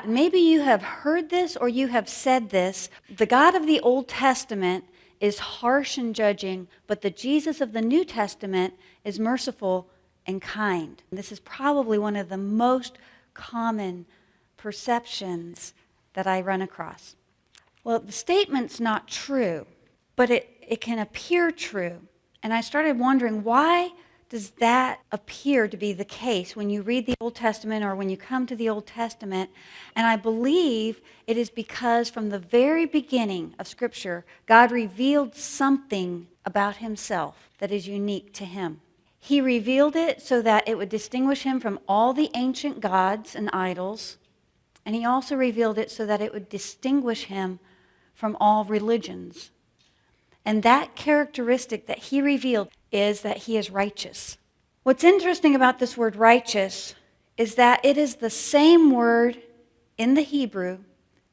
Maybe you have heard this or you have said this. The God of the Old Testament is harsh and judging, but the Jesus of the New Testament is merciful and kind. This is probably one of the most common perceptions that I run across. Well, the statement's not true, but it can appear true. And I started wondering, why does that appear to be the case when you read the Old Testament or when you come to the Old Testament? And I believe it is because from the very beginning of Scripture, God revealed something about himself that is unique to him. He revealed it so that it would distinguish him from all the ancient gods and idols. And he also revealed it so that it would distinguish him from all religions. And that characteristic that he revealed is that he is righteous. What's interesting about this word righteous is that it is the same word in the Hebrew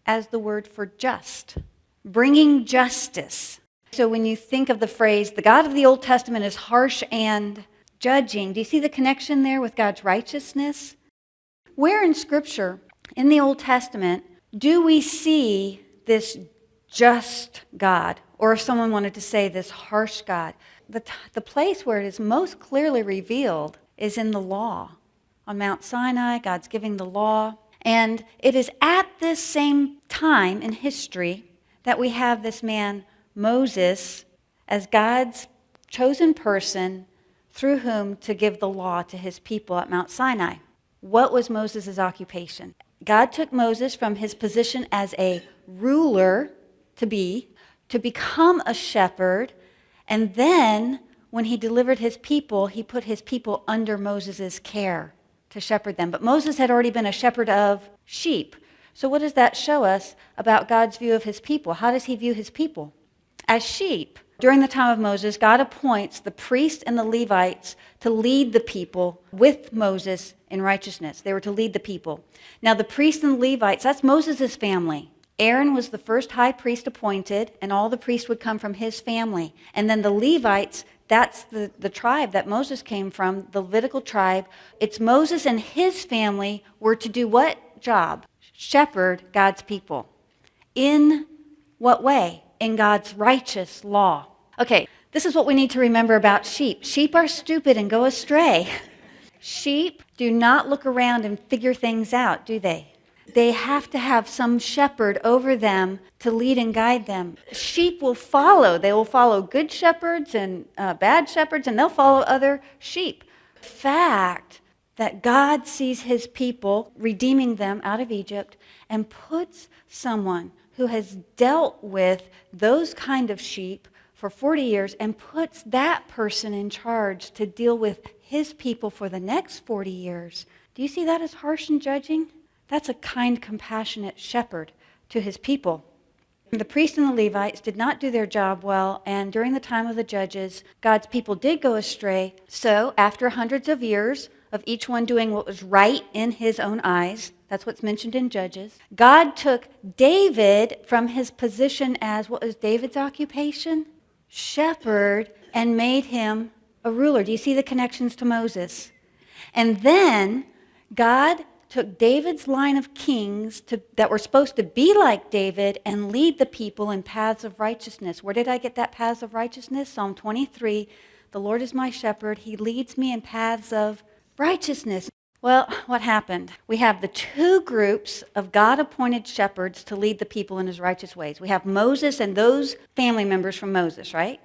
as the word for just, bringing justice. So when you think of the phrase, the God of the Old Testament is harsh and judging, do you see the connection there with God's righteousness? Where in Scripture, in the Old Testament, do we see this just God? Or if someone wanted to say this harsh God, the place where it is most clearly revealed is in the law. On Mount Sinai, God's giving the law. And it is at this same time in history that we have this man, Moses, as God's chosen person through whom to give the law to his people at Mount Sinai. What was Moses' occupation? God took Moses from his position as a ruler to become a shepherd, and then when he delivered his people, he put his people under Moses' care to shepherd them. But Moses had already been a shepherd of sheep. So what does that show us about God's view of his people? How does he view his people? As sheep. During the time of Moses, God appoints the priests and the Levites to lead the people with Moses in righteousness. They were to lead the people. Now the priests and the Levites, that's Moses' family. Aaron was the first high priest appointed, and all the priests would come from his family. And then the Levites, that's the tribe that Moses came from, the Levitical tribe. It's Moses and his family were to do what job? Shepherd God's people. In what way? In God's righteous law. Okay, this is what we need to remember about sheep. Sheep are stupid and go astray. Sheep do not look around and figure things out, do they? They have to have some shepherd over them to lead and guide them. Sheep will follow. They will follow good shepherds and bad shepherds, and they'll follow other sheep. The fact that God sees his people, redeeming them out of Egypt, and puts someone who has dealt with those kind of sheep for 40 years and puts that person in charge to deal with his people for the next 40 years. Do you see that as harsh and judging? That's a kind, compassionate shepherd to his people. The priests and the Levites did not do their job well, and during the time of the judges, God's people did go astray. So after hundreds of years of each one doing what was right in his own eyes, that's what's mentioned in Judges, God took David from his position as, what was David's occupation? Shepherd, and made him a ruler. Do you see the connections to Moses? And then God took David's line of kings that were supposed to be like David and lead the people in paths of righteousness. Where did I get that paths of righteousness? Psalm 23, the Lord is my shepherd. He leads me in paths of righteousness. Well, what happened? We have the two groups of God-appointed shepherds to lead the people in his righteous ways. We have Moses and those family members from Moses, right?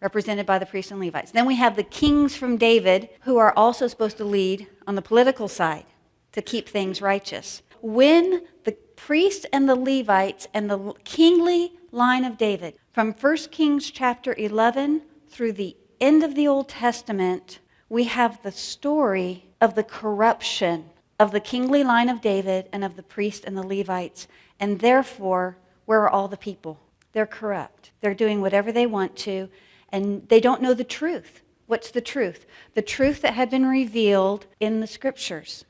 Represented by the priests and Levites. Then we have the kings from David who are also supposed to lead on the political side to keep things righteous. When the priests and the Levites and the kingly line of David, from 1 Kings chapter 11 through the end of the Old Testament, we have the story of the corruption of the kingly line of David and of the priests and the Levites. And therefore, where are all the people? They're corrupt. They're doing whatever they want to, and they don't know the truth. What's the truth? The truth that had been revealed in the Scriptures.